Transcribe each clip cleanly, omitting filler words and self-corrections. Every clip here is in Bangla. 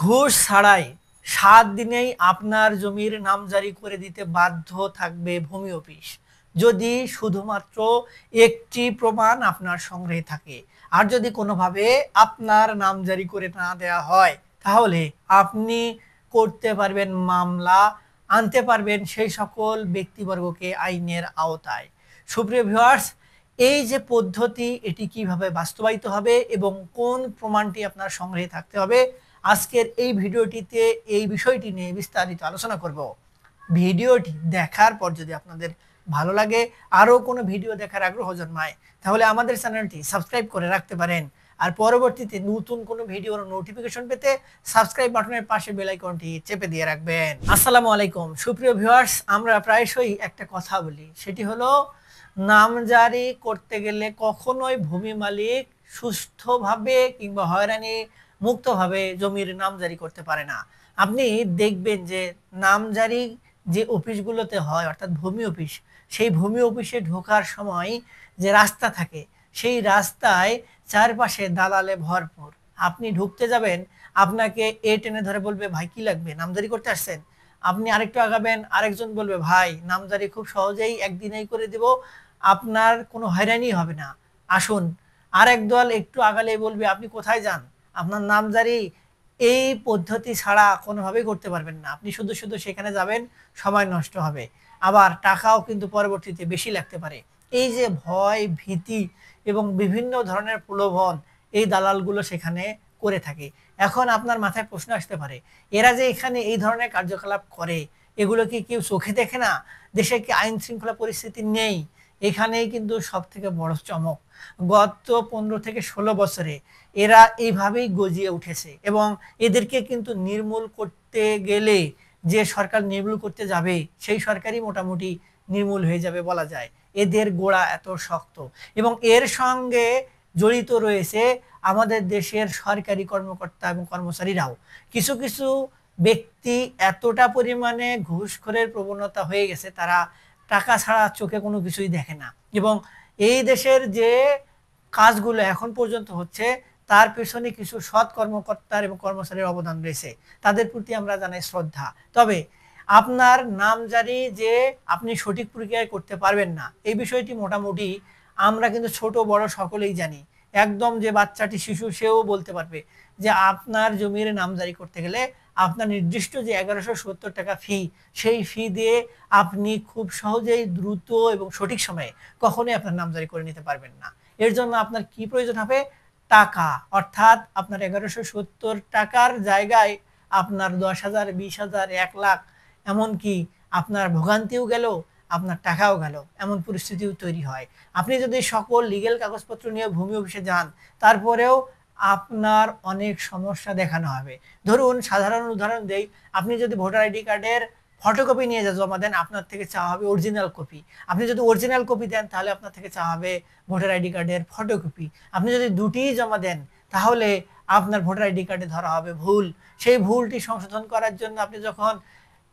ঘুষ ছাড়াই ৭ দিনেই আপনার জমির নামজারি করে দিতে বাধ্য থাকবে ভূমি অফিস, যদি শুধুমাত্র একটি প্রমাণ আপনার সংগ্রহে থাকে। আর যদি কোনোভাবে আপনার নামজারি করে না দেওয়া হয়, তাহলে আপনি করতে পারবেন মামলা, আনতে পারবেন সেই সকল ব্যক্তিবর্গকে আইনের আওতায়। সুপ্রিয় ভিউয়ার্স, এই যে পদ্ধতি, এটি কিভাবে বাস্তবায়িত হবে এবং কোন প্রমাণটি আপনার সংগ্রহে থাকতে হবে, আজকের এই ভিডিওটিতে এই বিষয়টি নিয়ে বিস্তারিত আলোচনা করব। ভিডিওটি দেখার পর যদি আপনাদের ভালো লাগে, আরও কোনো ভিডিও দেখার আগ্রহ জন্মায়, তাহলে আমাদের চ্যানেলটি সাবস্ক্রাইব করে রাখতে পারেন। আর পরবর্তীতে নতুন কোনো ভিডিওর নোটিফিকেশন পেতে সাবস্ক্রাইব বাটনের পাশে বেল আইকনটি চেপে দিয়ে রাখবেন। আসসালামু আলাইকুম সুপ্রিয় ভিউয়ার্স, আমরা প্রায়শই একটা কথা বলি, সেটি হলো নামজারি করতে গেলে কখনোই ভূমি মালিক সুস্থভাবে কিংবা হয়রানি মুক্তভাবে জমির নামজারি করতে পারে না। আপনি দেখবেন যে নামজারি যে অফিসগুলোতে হয়, অর্থাৎ ভূমি অফিস, সেই ভূমি অফিসে ঢোকার সময় যে রাস্তা থাকে, সেই রাস্তায় চারপাশে দালালে ভরপুর। আপনি ঢুকতে যাবেন, আপনাকে টেনে ধরে বলবে, ভাই কি লাগবে, নামজারি করতে আসছেন? আপনি আরেকটু আগাবেন, আরেকজন বলবে, ভাই নামজারি খুব সহজেই একদিনেই করে দেব, আপনার কোনো হয়রানি হবে না, আসুন। আরেক দল একটু আগালেই বলবে, আপনি কোথায় যান, আপনার নামজারি এই পদ্ধতি ছাড়া কোনোভাবেই করতে পারবেন না, আপনি শুধু শুধু সেখানে যাবেন, সময় নষ্ট হবে, আবার টাকাও কিন্তু পরবর্তীতে বেশি লাগতে পারে। এই যে ভয় ভীতি এবং বিভিন্ন ধরনের প্রলোভন এই দালালগুলো সেখানে করে থাকে। এখন আপনার মাথায় প্রশ্ন আসতে পারে, এরা যে এখানে এই ধরনের কার্যকলাপ করে, এগুলো কি কেউ চোখে দেখে না? দেশে কি আইন শৃঙ্খলা পরিস্থিতি নেই? এখানেই কিন্তু সব থেকে বড় চমক। গত 15 থেকে 16 বছরে এরা এইভাবেই গজিয়ে উঠেছে এবং এদেরকে কিন্তু নির্মূল করতে গেলে যে সরকার নির্মূল করতে যাবে, সেই সরকারই মোটামুটি নির্মূল হয়ে যাবে বলা যায়। এদের গোড়া এত শক্ত এবং এর সঙ্গে জড়িত রয়েছে আমাদের দেশের সরকারি কর্মকর্তা এবং কর্মচারীরাও। কিছু কিছু ব্যক্তি এতটা পরিমাণে ঘুষখোরের প্রবণতা হয়ে গেছে, তারা টাকা ছাড়া চোখে কোনো কিছুই দেখে না এবং এই দেশের যে কাজগুলো এখন পর্যন্ত হচ্ছে, তার পেছনে কিছু সৎ কর্মকর্তার এবং কর্মচারীর অবদান রয়েছে, তাদের প্রতি আমরা জানাই শ্রদ্ধা। তবে আপনার নামজারি যে আপনি সঠিক প্রক্রিয়ায় করতে পারবেন না, এই বিষয়টি মোটামুটি আমরা কিন্তু ছোট বড় সকলেই জানি। একদম যে বাচ্চাটি শিশু, সেও বলতে পারবে যে আপনার জমির নামজারি করতে গেলে আপনার নির্দিষ্ট যে 1170 টাকা ফি, সেই ফি দিয়ে আপনি খুব সহজেই দ্রুত এবং সঠিক সময়ে কখনোই আপনার নামজারি করে নিতে পারবেন না। এর জন্য আপনার কি প্রয়োজন হবে? টাকা। অর্থাৎ আপনার 1170 টাকার জায়গায় আপনার 10,000, 20,000, 1 লাখ, এমনকি আপনার ভোগান্তিও গেল, আপনার টাকাও গেল, এমন পরিস্থিতিও তৈরি হয়। আপনি যদি সকল লিগেল কাগজপত্র নিয়ে ভূমি অফিসে যান, তারপরেও আপনার অনেক সমস্যা দেখানো হবে। ধরুন সাধারণ উদাহরণ দেই, আপনি যদি ভোটার আইডি কার্ডের ফটোকপি নিয়ে জমা দেন, আপনার থেকে চাওয়া হবে অরিজিনাল কপি। আপনি যদি অরিজিনাল কপি দেন, তাহলে আপনার থেকে চাওয়া হবে ভোটার আইডি কার্ডের ফটোকপি। আপনি যদি দুটিই জমা দেন, তাহলে আপনার ভোটার আইডি কার্ডে ধরা হবে ভুল। সেই ভুলটি সংশোধন করার জন্য আপনি যখন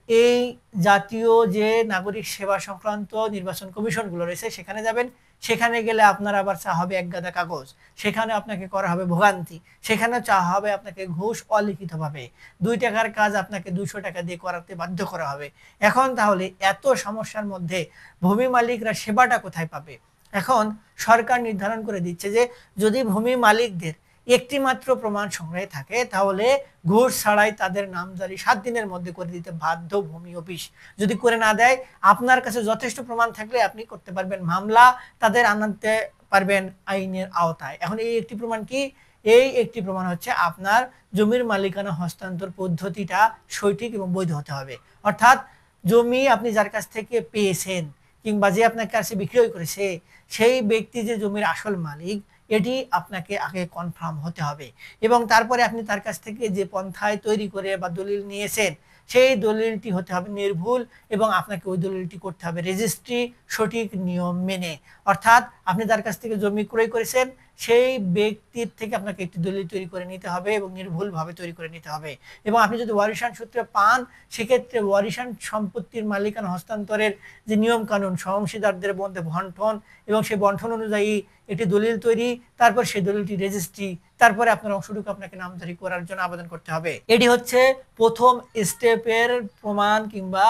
এই জাতীয় যে নাগরিক সেবা সংক্রান্ত নির্বাচন কমিশনগুলো রয়েছে, সেখানে যাবেন, সেখানে গেলে আপনার আবার চাওয়া হবে এক গাদা কাগজ, সেখানে আপনাকে করা হবে ভোগান্তি, সেখানে চাওয়া হবে আপনাকে ঘুষ অলিখিতভাবে, 2 টাকার কাজ আপনাকে 200 টাকা দিয়ে করাতে বাধ্য করা হবে। এখন তাহলে এত সমস্যার মধ্যে ভূমি মালিকরা সেবাটা কোথায় পাবে? এখন সরকার নির্ধারণ করে দিচ্ছে যে যদি ভূমি মালিকদের একটি মাত্র প্রমাণ সংগ্রহে থাকে, তাহলে ঘুষ ছাড়াই তাদের নামজারি 7 দিনের মধ্যে করে দিতে বাধ্য ভূমি অফিস। যদি করে না দেয়, আপনার কাছে যথেষ্ট প্রমাণ থাকলে আপনি করতে পারবেন মামলা, তাদের আনতে পারবেন আইনের আওতায়। এখন এই একটি প্রমাণ কি? এই একটি প্রমাণ হচ্ছে আপনার জমির মালিকানা হস্তান্তর পদ্ধতিটা সঠিক এবং বৈধ হতে হবে। অর্থাৎ জমি আপনি যার কাছ থেকে পেয়েছেন কিংবা যে আপনার কাছে বিক্রয় করেছে, সেই ব্যক্তি যে জমির আসল মালিক, এটি আপনাকে আগে কনফার্ম হতে হবে এবং তারপরে আপনি তার কাছ থেকে যে পন্থায় তৈরি করে বা দলিল নিয়েছেন, সেই দলিলটি হতে হবে নির্ভুল এবং আপনাকে ওই দলিলটি করতে হবে রেজিস্ট্রি সঠিক নিয়ম মেনে। অর্থাৎ আপনি যার কাছ থেকে জমি ক্রয় করেছেন সেই ব্যক্তির থেকে আপনাকে একটি দলিল তৈরি করে নিতে হবে এবং নির্ভুলভাবে তৈরি করে নিতে হবে। এবং আপনি যদি ওয়ারিশান সূত্রে পান সেক্ষেত্রে ওয়ারিশান সম্পত্তির মালিকানা হস্তান্তরের যে নিয়ম কানুন, অংশীদারদের মধ্যে বন্টন এবং সেই বন্টন অনুযায়ী একটি দলিল তৈরি, তারপর সেই দলিলটি রেজিস্ট্রি, তারপরে আপনার অংশটুকু আপনাকে নামজারি করার জন্য আবেদন করতে হবে। এটি হচ্ছে প্রথম স্টেপের প্রমাণ কিংবা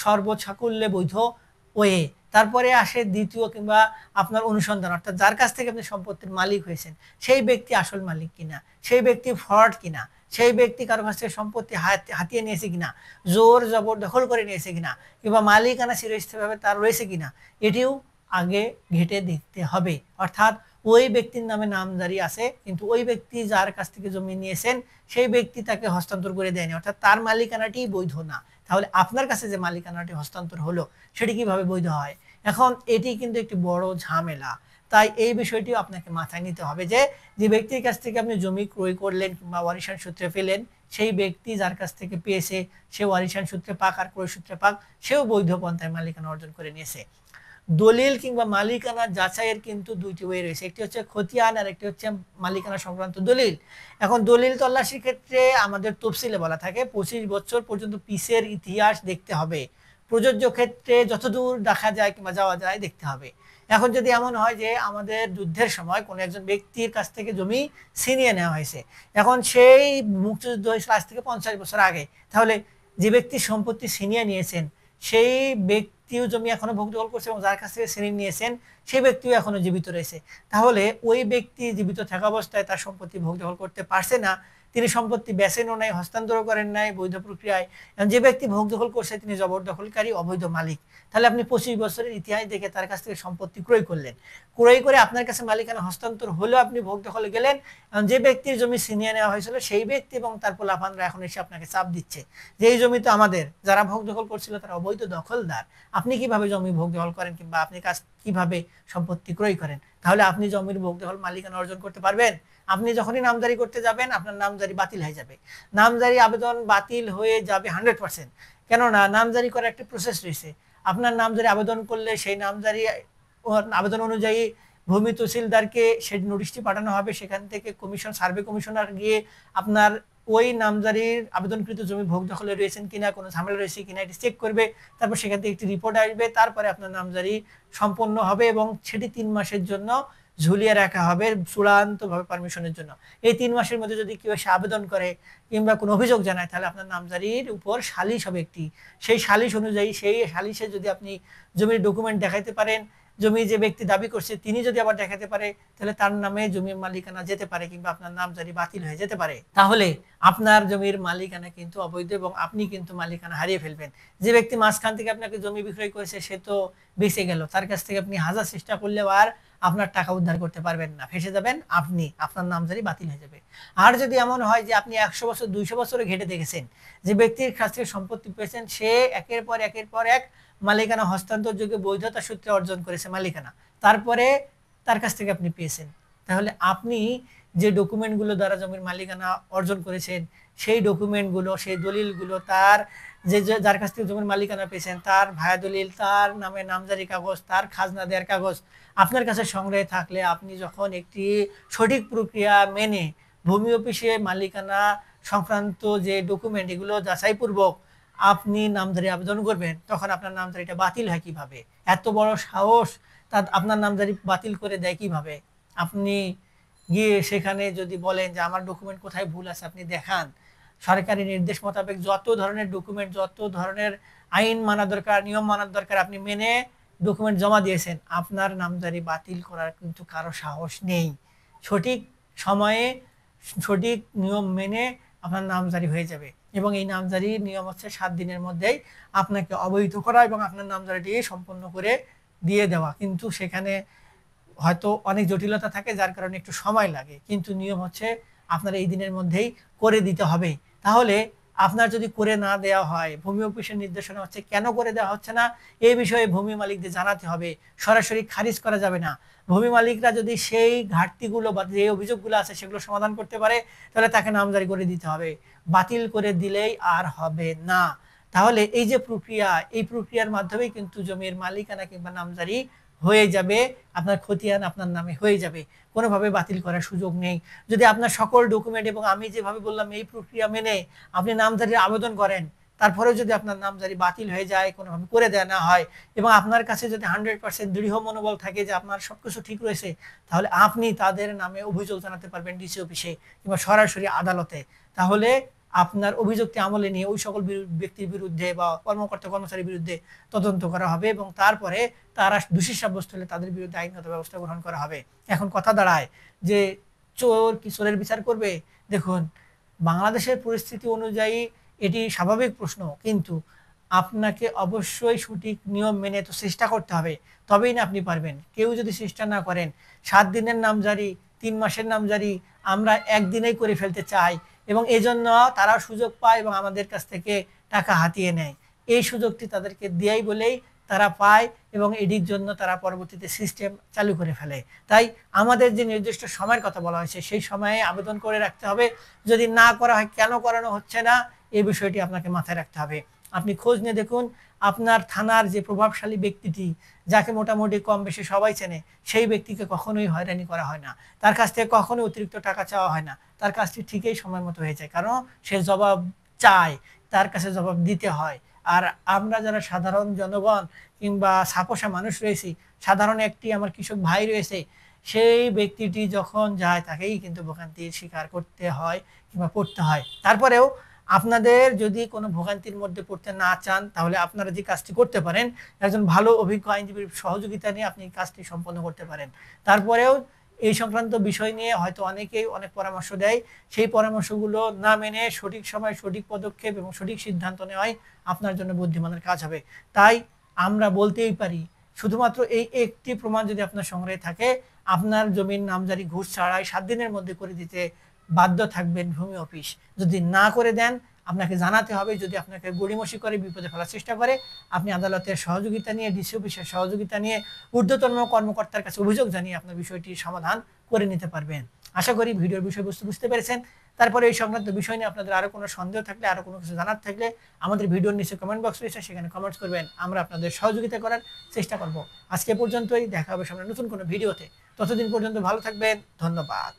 সর্বসাকুল্যে বৈধ ওয়ে। তারপরে আসে দ্বিতীয় কিংবা আপনার অনুসন্ধান, অর্থাৎ যার কাছ থেকে আপনি সম্পত্তির মালিক হয়েছেন সেই ব্যক্তি আসল মালিক কিনা, সেই ব্যক্তি ফ্রড কিনা, সেই ব্যক্তি কারো কাছ থেকে সম্পত্তি হাতিয়ে নিয়েছে কিনা, জোর জবরদখল করে নিয়েছে কিনা, কিংবা মালিকানা চিরস্থায়ীভাবে তার রয়েছে কিনা, এটিও আগে ঘেঁটে দেখতে হবে। অর্থাৎ ওই ব্যক্তির নামে নামজারি আছে কিন্তু ওই ব্যক্তি যার কাছ থেকে জমি নিয়েছেন সেই ব্যক্তি তাকে হস্তান্তর করে দেয়নি, অর্থাৎ তার মালিকানাটি বৈধ না। তাহলে আপনার কাছে যে মালিকানাটি হস্তান্তর হলো সেটি কিভাবে বৈধ হয়? এখন এটি কিন্তু একটি বড় ঝামেলা। তাই এই বিষয়টিও আপনাকে মাথায় নিতে হবে যে যে ব্যক্তির কাছ থেকে আপনি জমি ক্রয় করলেন কিংবা ওয়ারিশান সূত্রে পেলেন সেই ব্যক্তি যার কাছ থেকে পেয়েছে সে ওয়ারিশান সূত্রে পাক আর ক্রয় সূত্রে পাক সেও বৈধ পন্থায় মালিকানা অর্জন করে নিয়েছে। দলিল কিংবা মালিকানা যাচাইয়ের কিন্তু দুইটি ওয়ে রয়েছে, একটি হচ্ছে খতিয়ান আর একটি হচ্ছে মালিকানা সংক্রান্ত দলিল। এখন দলিল তল্লাশির ক্ষেত্রে আমাদের তফসিলে বলা থাকে 25 বছর পর্যন্ত পিসের ইতিহাস দেখতে হবে, প্রযোজ্য ক্ষেত্রে যতদূর দেখা যায় কিংবা যাওয়া যায় দেখতে হবে। এখন যদি এমন হয় যে আমাদের যুদ্ধের সময় কোনো একজন ব্যক্তির কাছ থেকে জমি ছিনিয়ে নেওয়া হয়েছে, এখন সেই মুক্তিযুদ্ধ হয়েছিল আজ থেকে 50 বছর আগে, তাহলে যে ব্যক্তি সম্পত্তি ছিনিয়ে নিয়েছেন সেই ব্যক্তিও জমি এখনো ভোগ দখল করছে এবং যার কাছ থেকে ছিনিয়ে নিয়েছেন সেই ব্যক্তিও এখনো জীবিত রয়েছে। তাহলে ওই ব্যক্তি জীবিত থাকা অবস্থায় তার সম্পত্তি ভোগ দখল করতে পারছে না, তিনি সম্পত্তি বেচেনও নাই, হস্তান্তর করেন নাই বৈধ প্রক্রিয়ায়। যে ব্যক্তি ভোগ দখল করছে তিনি জবরদখলকারী, অবৈধ মালিক। তাহলে আপনি 25 বছরের ইতিহাস দেখে তার কাছ থেকে সম্পত্তি ক্রয় করলেন, ক্রয় করে আপনার কাছে মালিকানা হস্তান্তর হলেও আপনি ভোগ দখলে গেলেন। যে ব্যক্তির জমি ছিনিয়ে নেওয়া হয়েছিল সেই ব্যক্তি এবং তার পোলাপানরা এখন এসে আপনাকে চাপ দিচ্ছে যে এই জমি তো আমাদের, যারা ভোগ দখল করছিল তারা অবৈধ দখলদার, আপনি কিভাবে জমি ভোগ দখল করেন কিংবা আপনি কাজ কিভাবে সম্পত্তি ক্রয় করেন? তাহলে আপনি জমির ভোগ দখল মালিকানা অর্জন করতে পারবেন? আপনি যখনই নামজারি করতে যাবেন আপনার নামজারি বাতিল হয়ে যাবে, নামজারি আবেদন বাতিল হয়ে যাবে 100%। কেননা নামজারি করার একটা প্রসেস রয়েছে। আপনার নামজারি আবেদন করলে সেই নামজারি আবেদন অনুযায়ী ভূমি তহসিলদারকে সেই নোটিশটি পাঠানো হবে, সেখান থেকে কমিশন সার্ভে কমিশনার গিয়ে আপনার ওই নামজারির আবেদনকৃত জমি ভোগ দখলে রয়েছেন কিনা, কোনো ঝামেলা রয়েছে কিনা এটি চেক করবে, তারপর সেখান থেকে একটি রিপোর্ট আসবে, তারপরে আপনার নামজারি সম্পন্ন হবে এবং সেটি 3 মাসের জন্য ঝুলিয়ে রাখা হবে চূড়ান্তভাবে পারমিশনের জন্য। এই 3 মাসের মধ্যে যদি কেউ এসে আবেদন করে কিংবা কোনো অভিযোগ জানায় তাহলে আপনার নামজারির উপর সালিশ হবে একটি, সেই সালিশ অনুযায়ী সেই সালিশে যদি আপনি জমির ডকুমেন্ট দেখাইতে পারেন, জমি যে ব্যক্তি দাবি করছে তিনি যদি আবার দেখাতে পারে তাহলে তার নামে জমির মালিকানা যেতে পারে কিংবা আপনার নামজারি বাতিল হয়ে যেতে পারে। তাহলে আপনার জমির মালিকানা কিন্তু অবৈধ এবং আপনি কিন্তু মালিকানা হারিয়ে ফেলবেন। যে ব্যক্তি মাঝখান থেকে আপনাকে জমি বিক্রয় করেছে সে তো বেঁচে গেল, তার কাছ থেকে আপনি হাজার চেষ্টা করলেও আর আপনার টাকা উদ্ধার করতে পারবেন না, ফেসে যাবেন আপনি, আপনার নামজারি বাতিল হয়ে যাবে। আর যদি এমন হয় যে আপনি 100 বছর 200 বছরে ঘেটে দেখেছেন যে ব্যক্তির কাছ থেকে সম্পত্তি পেয়েছেন সে একের পর এক মালিকানা হস্তান্তরযোগ্য বৈধতা সূত্রে অর্জন করেছে মালিকানা, তারপরে তার কাছ থেকে আপনি পেয়েছেন, তাহলে আপনি যে ডকুমেন্টগুলো দ্বারা জমির মালিকানা অর্জন করেছেন সেই ডকুমেন্টগুলো, সেই দলিলগুলো, তার যে যার কাছ থেকে জমির মালিকানা পেয়েছেন তার ভায়া দলিল, তার নামে নামজারি কাগজ, তার খাজনা দেওয়ার কাগজ আপনার কাছে সংগ্রহে থাকলে আপনি যখন একটি সঠিক প্রক্রিয়া মেনে ভূমি অফিসে মালিকানা সংক্রান্ত যে ডকুমেন্ট এগুলো যাচাইপূর্বক আপনি নামজারি আবেদন করবেন তখন আপনার নামজারিটা বাতিল হয় কিভাবে? এত বড় সাহস তা আপনার নামজারি বাতিল করে দেয় কিভাবে? আপনি গিয়ে সেখানে যদি বলেন যে আমার ডকুমেন্ট কোথায় ভুল আছে আপনি দেখান, সরকারি নির্দেশ মোতাবেক যত ধরনের ডকুমেন্ট, যত ধরনের আইন মানা দরকার, নিয়ম মানার দরকার আপনি মেনে ডকুমেন্ট জমা দিয়েছেন, আপনার নামজারি বাতিল করার কিন্তু কারো সাহস নেই। সঠিক সময়ে সঠিক নিয়ম মেনে আপনার নামজারি হয়ে যাবে এবং এই নামজারির নিয়ম হচ্ছে 7 দিনের মধ্যেই আপনাকে অবহিত করা এবং আপনার নামজারিটি সম্পন্ন করে দিয়ে দেওয়া। কিন্তু সেখানে হয়তো অনেক জটিলতা থাকে যার কারণে একটু সময় লাগে, কিন্তু নিয়ম হচ্ছে আপনার এই দিনের মধ্যেই করে দিতে হবে। তাহলে আপনার যদি করে না দেওয়া হয়, ভূমি অফিসের নির্দেশনা হচ্ছে কেন করে দেওয়া হচ্ছে না এই বিষয়ে ভূমি মালিকদের জানাতে হবে, সরাসরি খারিজ করা যাবে না। ভূমি মালিকরা যদি সেই ঘাটতিগুলো বা যে অভিযোগগুলো আছে সেগুলো সমাধান করতে পারে তাহলে তাকে নামজারি করে দিতে হবে, বাতিল করে দিলেই আর হবে না। তাহলে এই যে প্রক্রিয়া, এই প্রক্রিয়ার মাধ্যমেই কিন্তু জমির মালিকানা কিংবা নামজারি হয়ে যাবে, আপনার খতিয়ান আপনার নামে হয়ে যাবে, কোনোভাবে বাতিল করার সুযোগ নেই। যদি আপনার সকল ডকুমেন্ট এবং আমি যেভাবে বললাম এই প্রক্রিয়া মেনে আপনি নামজারির আবেদন করেন, তারপরেও যদি আপনার নামজারি বাতিল হয়ে যায়, কোনোভাবে করে দেওয়া না হয়, এবং আপনার কাছে যদি 100% দৃঢ় মনোবল থাকে যে আপনার সবকিছু ঠিক রয়েছে, তাহলে আপনি তাদের নামে অভিযোগ জানাতে পারবেন ডিসি অফিসে কিংবা সরাসরি আদালতে। তাহলে আপনার অভিযোগটি আমলে নিয়ে ওই সকল ব্যক্তির বিরুদ্ধে বা কর্মকর্তা কর্মচারীর বিরুদ্ধে তদন্ত করা হবে এবং তারপরে তারা দোষী সাব্যস্ত হলে তাদের বিরুদ্ধে আইনগত ব্যবস্থা গ্রহণ করা হবে। এখন কথা দাঁড়ায় যে চোর কি চোরের বিচার করবে? দেখুন, বাংলাদেশের পরিস্থিতি অনুযায়ী এটি স্বাভাবিক প্রশ্ন, কিন্তু আপনাকে অবশ্যই সঠিক নিয়ম মেনে তো চেষ্টা করতে হবে, তবেই না আপনি পারবেন। কেউ যদি চেষ্টা না করেন, 7 দিনের নামজারি, 3 মাসের নামজারি আমরা একদিনেই করে ফেলতে চাই এবং এজন্য তারা সুযোগ পায় এবং আমাদের কাছ থেকে টাকা হাতিয়ে নেয়। এই সুযোগটি তাদেরকে দেয় বলেই তারা পায় এবং এটির জন্য তারা পরবর্তীতে সিস্টেম চালু করে ফেলে। তাই আমাদের যে নির্দিষ্ট সময়ের কথা বলা হয়েছে সেই সময়ে আবেদন করে রাখতে হবে। যদি না করা হয়, কেন করানো হচ্ছে না এই বিষয়টি আপনাকে মাথায় রাখতে হবে। আপনি খোঁজ নিয়ে দেখুন, আপনার থানার যে প্রভাবশালী ব্যক্তিটি, যাকে মোটামুটি কম বেশি সবাই চেনে, সেই ব্যক্তিকে কখনোই হয়রানি করা হয় না, তার কাছ থেকে কখনোই অতিরিক্ত টাকা চাওয়া হয় না, তার কাজটি ঠিকই সময় মতো হয়ে যায়, কারণ সে জবাব চায়, তার কাছে জবাব দিতে হয়। আর আমরা যারা সাধারণ জনগণ কিংবা ছাপোষা মানুষ রয়েছি, সাধারণ একটি আমার কৃষক ভাই রয়েছে, সেই ব্যক্তিটি যখন যায় তাকেই কিন্তু ভোগান্তির শিকার করতে হয় কিংবা পড়তে হয়। তারপরেও আপনাদের যদি কোনো ভোগান্তির মধ্যে পড়তে না চান, তাহলে আপনারা যে কাজটি করতে পারেন, একজন ভালো অভিজ্ঞ আইনজীবীর সহযোগিতা নিয়ে আপনি কাজটি সম্পন্ন করতে পারেন। তারপরেও এই সংক্রান্ত বিষয় নিয়ে হয়তো অনেকেই অনেক পরামর্শ দেয়, সেই পরামর্শগুলো না মেনে সঠিক সময় সঠিক পদক্ষেপ এবং সঠিক সিদ্ধান্ত নেওয়াই আপনার জন্য বুদ্ধিমানের কাজ হবে। তাই আমরা বলতেই পারি, শুধুমাত্র এই একটি প্রমাণ যদি আপনার সংগ্রহে থাকে, আপনার জমির নামজারি ঘুষ ছাড়াই 7 দিনের মধ্যে করে দিতে বাধ্য থাকবেন ভূমি অফিস। যদি না করে দেন, আপনাকে জানাতে হবে। যদি আপনাকে গড়িমসি করে বিপদে ফেলার চেষ্টা করে, আপনি আদালতের সহযোগিতা নিয়ে, ডিসি অফিসের সহযোগিতা নিয়ে, ঊর্ধ্বতন কর্মকর্তার কাছে অভিযোগ জানিয়ে আপনার বিষয়টির সমাধান করে নিতে পারবেন। আশা করি ভিডিওর বিষয়বস্তু বুঝতে পেরেছেন। তারপরে এই সংক্রান্ত বিষয় নিয়ে আপনাদের আরো কোনো সন্দেহ থাকলে, আরো কোনো কিছু জানার থাকলে আমাদের ভিডিওর নিচে কমেন্ট বক্স রয়েছে, সেখানে কমেন্টস করবেন। আমরা আপনাদের সহযোগিতা করার চেষ্টা করব। আজকে পর্যন্তই, দেখা হবে সামনে নতুন কোনো ভিডিওতে। ততদিন পর্যন্ত ভালো থাকবেন। ধন্যবাদ।